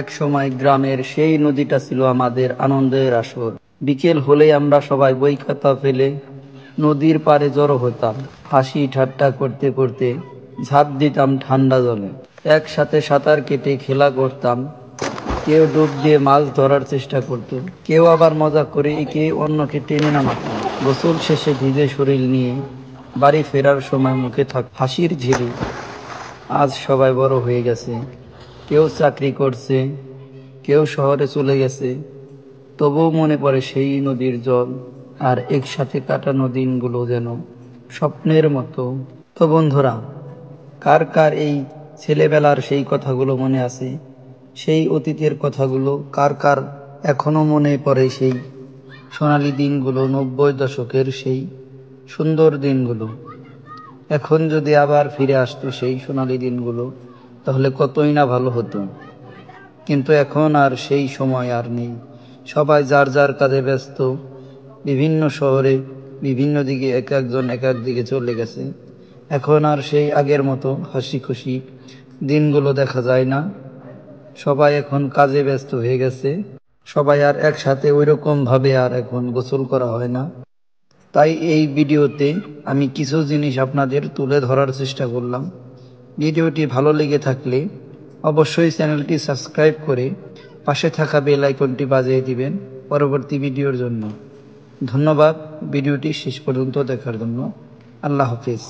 এক সময় গ্রামের সেই নদীটা ছিল আমাদের আনন্দের আসর। বিকেল হলেই আমরা সবাই বই খাতা ফেলে নদীর পাড়ে জড়ো হতাম। হাসি ঠাট্টা করতে করতে ঝাঁপ দিতাম ঠান্ডা জলে। একসাথে সাঁতার কেটে খেলা করতাম। কেউ ডুব দিয়ে মাছ ধরার চেষ্টা করত, কেউ আবার মজা করে একে অন্যকে টেনে নামাতো। গোসল শেষে ভিজে শরীর নিয়ে বাড়ি ফেরার সময় মুখে থাক হাসির ঝিলি। আজ সবাই বড় হয়ে গেছে, কেউ চাকরি করছে, কেউ শহরে চলে গেছে, তবুও মনে পড়ে সেই নদীর জল আর একসাথে কাটানো দিনগুলো যেন স্বপ্নের মতো। তো বন্ধুরা, কার কার এই ছেলেবেলার সেই কথাগুলো মনে আছে? সেই অতীতের কথাগুলো কার কার এখনো মনে পড়ে? সেই সোনালী দিনগুলো, 90 দশকের সেই সুন্দর দিনগুলো এখন যদি আবার ফিরে আসতো সেই সোনালী দিনগুলো, তাহলে কতই না ভালো হতো। কিন্তু এখন আর সেই সময় আর নেই। সবাই যার যার কাজে ব্যস্ত, বিভিন্ন শহরে, বিভিন্ন দিকে, এক একজন এক এক দিকে চলে গেছে। এখন আর সেই আগের মতো হাসি খুশি দিনগুলো দেখা যায় না। সবাই এখন কাজে ব্যস্ত হয়ে গেছে। সবাই আর একসাথে ওইরকম ভাবে আর এখন গোসল করা হয় না। তাই এই ভিডিওতে আমি কিছু জিনিস আপনাদের তুলে ধরার চেষ্টা করলাম। ভিডিওটি ভালো লেগে থাকলে অবশ্যই চ্যানেলটি সাবস্ক্রাইব করে পাশে থাকা বেল আইকনটি বাজিয়ে দিবেন পরবর্তী ভিডিওর জন্য। ধন্যবাদ ভিডিওটি শেষ পর্যন্ত দেখার জন্য। আল্লাহ হাফিজ।